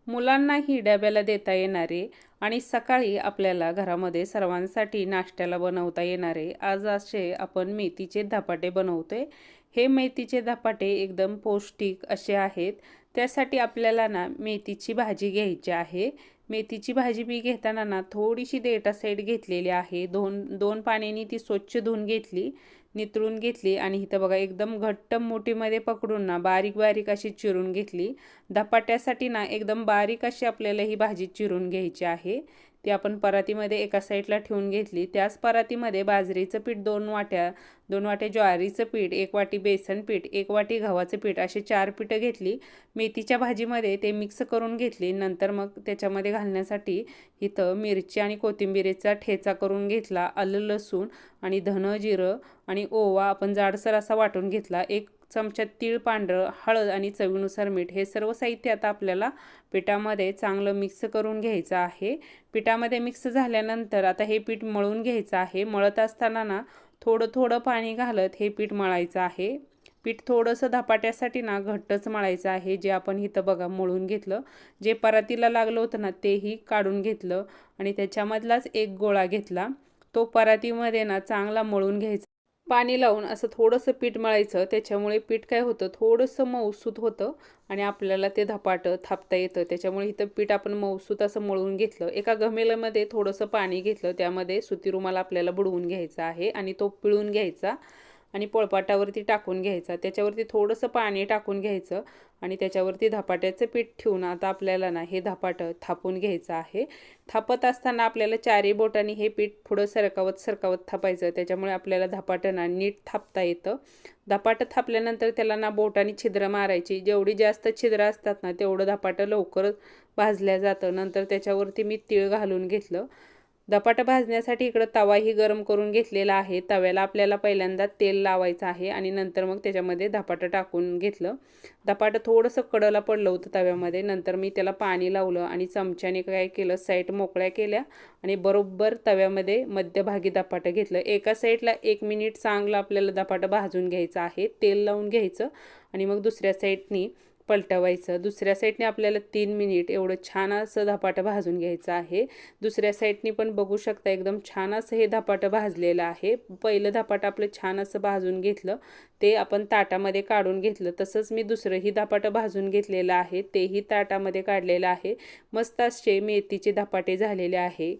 मुलांनाही डब्याला देता येणारे आणि सकाळी आपल्याला घरामध्ये सर्वांसाठी नाश्त्याला बनवता येणारे आज असे आपण मेथीचे धपाटे बनवतोय। हे मेथीचे धपाटे एकदम पौष्टिक असे आहेत। त्यासाठी आपल्याला ना मेथीची भाजी घ्यायची आहे। मेथीची भाजी मी घेताना ना थोडीशी देठा साईड घेतलेली आहे। दोन पाण्याने ती स्वच्छ धुवून घेतली, नितळून घेतली आणि इथं बघा एकदम घट्ट मुठीमध्ये पकडून ना बारीक बारीक अशी चिरून घेतली। धपाट्यासाठी ना एकदम बारीक अशी आपल्याला ही भाजी चिरून घ्यायची आहे। ती आपण परातीमध्ये एका साईडला ठेवून घेतली। त्याच परातीमध्ये बाजरीचं पीठ 2 वाट्या, 2 वाट्या ज्वारीचं पीठ, 1 वाटी बेसन पीठ, 1 वाटी गव्हाचं पीठ असे 4 पीठं घेतली। मेथीच्या भाजीमध्ये ते मिक्स करून घेतली। नंतर मग त्याच्यामध्ये घालण्यासाठी इथं मिरची आणि कोथिंबीरीचा ठेचा करून घेतला, आलं लसूण आणि धनं जिरं आणि ओवा आपण जाडसर असा वाटून घेतला। 1 चमचा तीळ पांढरं, हळद आणि चवीनुसार मीठ हे सर्व साहित्य आता आपल्याला पिठामध्ये चांगलं मिक्स करून घ्यायचं आहे। पिठामध्ये मिक्स झाल्यानंतर आता हे पीठ मळून घ्यायचं आहे। मळत असताना ना थोडं थोडं पाणी घालत हे पीठ मळायचं आहे। पीठ थोडंसं धपाट्यासाठी ना घट्टच मळायचं आहे। जे आपण इथं बघा मळून घेतलं, जे परातीला लागलं होतं ना तेही काढून घेतलं आणि त्याच्यामधलाच एक गोळा घेतला, तो परातीमध्ये ना चांगला मळून घ्यायचा। पाणी लावून असं थोडंसं पीठ मळायचं, त्याच्यामुळे पीठ काय होतं थोडंसं मऊसूत होतं आणि आपल्याला ते धपाटं थापता येतं। त्याच्यामुळे इथं पीठ आपण मऊसूत असं मळून घेतलं। एका घमेल्यामध्ये थोडंसं पाणी घेतलं, त्यामध्ये सुती रुमाल आपल्याला बुडवून घ्यायचा आहे आणि तो पिळून घ्यायचा आणि पोळपाटावरती टाकून घ्यायचा। त्याच्यावरती थोडंसं पाणी टाकून घ्यायचं आणि त्याच्यावरती धपाट्याचं पीठ ठेवून आता आपल्याला ना हे धपाटं थापून घ्यायचं आहे। थापत असताना आपल्याला चारी बोटांनी हे पीठ पुढं सरकावत सरकावत थापायचं, त्याच्यामुळे आपल्याला धपाटं ना नीट थापता येतं। धपाटं थापल्यानंतर त्याला ना बोटांनी छिद्र मारायची। जेवढी जास्त छिद्र असतात ना तेवढं धपाटं लवकर भाजल्या जातं। नंतर त्याच्यावरती मी तीळ घालून घेतलं। धपाटं भाजण्यासाठी इकडं तवाही गरम करून घेतलेला आहे। तव्याला आपल्याला पहिल्यांदा तेल लावायचं आहे आणि नंतर मग त्याच्यामध्ये धपाटं टाकून घेतलं। धपाटं थोडंसं कडला पडलं होतं तव्यामध्ये, नंतर मी त्याला पाणी लावलं आणि चमच्याने काय केलं साईड मोकळ्या केल्या आणि बरोबर तव्यामध्ये मध्यभागी धपाटं घेतलं। एका साईडला 1 मिनिट चांगलं आपल्याला धपाटं भाजून घ्यायचं आहे, तेल लावून घ्यायचं आणि मग दुसऱ्या साईडनी पलटवायचं। दुसऱ्या साईडने आपल्याला 3 मिनिट एवढं छान असं धपाटं भाजून घ्यायचं आहे। दुसऱ्या साईडनी पण बघू शकता एकदम छान असं हे धपाटं भाजलेलं आहे। पहिलं धपाटं आपलं छान असं भाजून घेतलं, ते आपण ताटामध्ये काढून घेतलं। तसंच मी दुसरंही धपाटं भाजून घेतलेलं आहे, तेही ताटामध्ये काढलेलं आहे। मस्त असे मेथीचे धपाटे झालेले आहे।